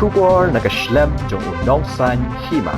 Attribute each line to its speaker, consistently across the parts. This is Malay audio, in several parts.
Speaker 1: Kubor nakaslem jong unong san hima.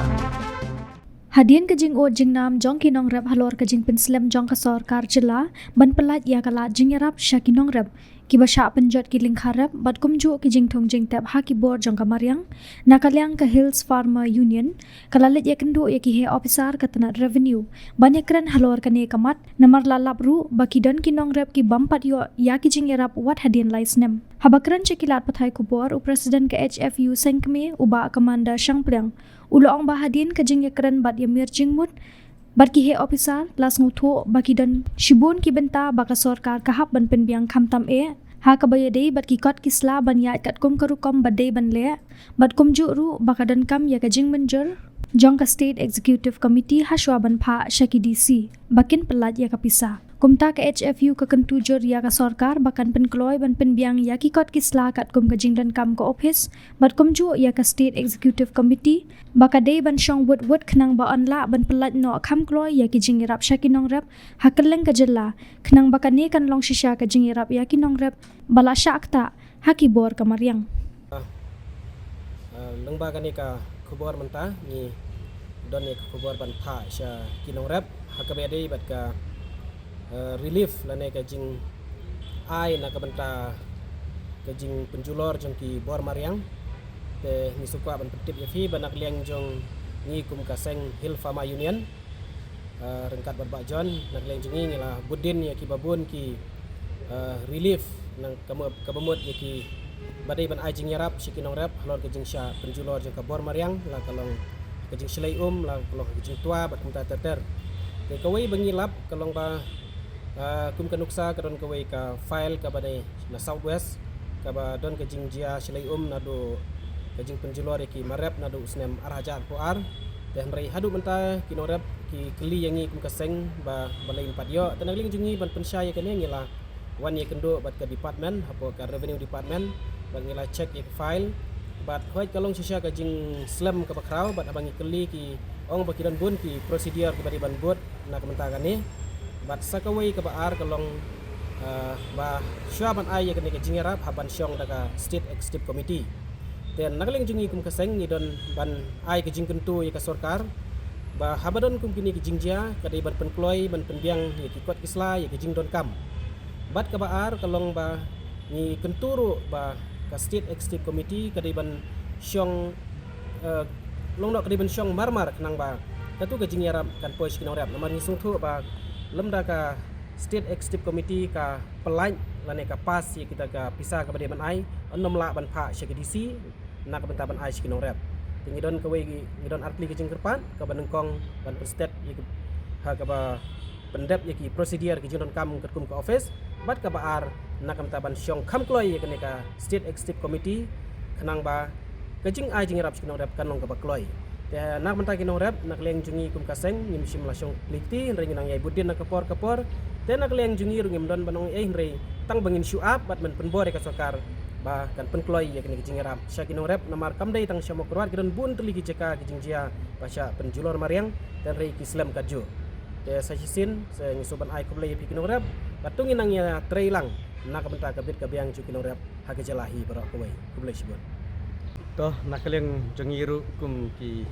Speaker 2: Hadian kajing o jing nam jong kinong rap halor kajing penslem jong kasor karjela ban pelat ya kala jing yarap sya kinong rap kiba sya penjot kiling harap bat kumju kijing thong jing tap haki bor jong kamaryang nakalyang ka Hills Farmer Union kalalit ya kendo ya ki he officer katanat revenue banyak keren halor kane kamat namar lalap ru baki don kinong rap ki bampat yo ya kijing yarap wat hadian laisnem habakran cekilat pathai kubor u presiden ke HFU sengkme uba komanda Shangplang ulo ang bahadin kajing yakran bat yamir jingmut bat ki he officer las ngutho baki dan shibun ki benta baka sarkar kahap ban penbiang khamtam e ha kabayade bat ki kot kisla ban ya kat kum karukom badai ban le bat kum ju ru baka dan kam ya kajing menjer jong ka state executive committee haswa ban pha shaki DC bakin pelat ya kapisa kumta ke HFU ka kentu jor ya ka sarkar bakan penkloy ban penbiang ya ki kot kisla kat kum kajing dan kam ko office bat kum ju ya ka state executive committee baka day ban shong wut khnang ba anla ban pelat no kham kloy ya ki jing rap shaki nong rap hakeleng ka jella khnang baka ne kan long shisha ka jing rap ya ki nong rap bala shakta haki bor kamaryang
Speaker 3: lengba kani ka khubor menta ni don ni khubor ban pha sha kinong rap hakabede bat ka relief lane ka jing ai na ka benta ka jing penjulor jong ki bor maryang te ni sukwa ban petip ya fi banak liang jong ni kum ka seng Hill Farmer Union rengkat bat jon nak liang jong ni la budin ya ki babun ki relief nang kabamut ya ki badai ban ai jing yarap sikinong rap halor ka jing sya penjulor jong ka bor maryang la kalong ka jing silai la kalong ka jing tua bat kumta terter te kawai bangilap kalong ba kum ka nuksa kadon kawai ka file ka badai na southwest ka ba don ka jing jia silai na do ka jing penjulor ki marep na do usnem arhajar puar dan rai hadu menta kinorep ki keli yangi kum ka seng ba balai padyo tanagling jungi ban pensyaya kane ngila wan ye kendo bat ka department hapo ka revenue department ban ngila check ye file bat hoy kalong sisya ka jing slam ka bakraw bat abangi keli ki ong bakidan bun ki procedure ka bari ban bot na kamenta kane bat sakawai ka baar kalong ba syaban ay ya kane ka jing yarap haban syong daga state executive committee dan nagaling jungi kum kaseng ni don ban ai ke jing kentu ya ka sarkar ba habadon kum kini ke jingjia kadai ban penkloy ban penbiang ya ki kot kisla ya ke jing don kam bat ka baar kalong ba ni kenturu ba ka state executive committee kadai ban syong long nok kadai ban syong marmar kenang ba katu ke jing yarap kan pois kinong rap namar ni sungthu ba lemda ka state executive committee ka pelai lane ka pas ya kita ka pisah ka bade ban ai onom la ban pha syaki DC na ka benta ban ai syaki nong rap tingidon ka we ngidon artli ke jing kerpan ka banengkong ban state ya ha ka ba pendep ya ki procedure ke jing don kam kum ka office bat ka baar na ka benta ban syong kham kloy ya kene ka state executive committee khnang ba ka jing ai jing rap syaki nong rap kan long ka ba kloy ya nak benta ki nong rap nak leng jungi kum ka seng nim sim la syong pliti ring nang yai budin nak kapor te nak leng jungi rungim don banong ring tang bangin syuap bat men penbor ka sokar ba kan penkloy ya kene kijing ram syakinong rep namar kamdai tang syamo kurwat kidon bun teli kijeka kijing jia pasya penjulor maryang dan rei kislam kaju te sasisin se ngisuban ai kublai pikinong rep batungin nang ya trailang nak benta kabit kabiang jukinong rep hakajalahi barak kuwai kublai sibun
Speaker 4: toh nakaleng jangiru kum ki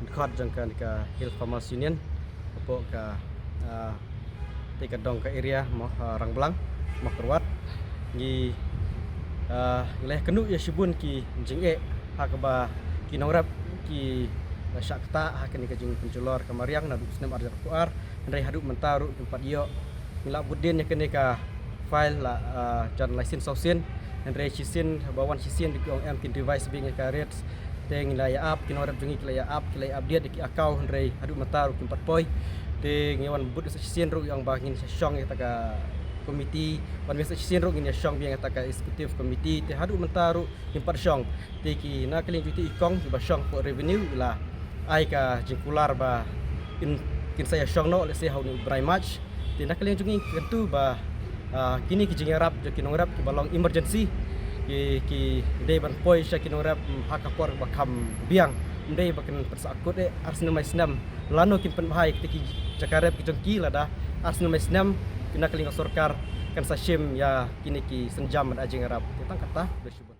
Speaker 4: dekat jangkan ka Hill Farmer Union apo ka tika dong ka area mo rang belang mo kerwat ni leh kenu ya sibun ki jinge hakaba kinong rap ki syakta hakani ka jing penjulor kamaryang na dusnem arjar puar ndai hadu mentaru tempat yo ngila budin ya kene ka file la jan license sausin ndai sisin bawan sisin di ong tin device bing ka rates teng laya up kinong rap jungi laya up dia di akau ndai hadu mentaru tempat poi te ngewan bud sisin ru yang bangin syong ya taka komiti wan biasa sisin ru ngin syong biang taka executive committee te hadu mentaru tempat syong te ki na keling juti ikong ba syong for revenue la ai ka jingkular ba in saya syong no let's say how ni very much te na keling jungi kentu ba kini ki jingarap jo kinong rap ki balong emergency ki dei ban poi sya kinong rap hakapor ba kam biang ndai bakan persakut arsenal mai senam lano kin pen bahai tiki jakarep ki jongki lada arsenal mai senam kina keling sarkar kan sashim ya kini ki senjam ada jing Arab tentang kata bersyukur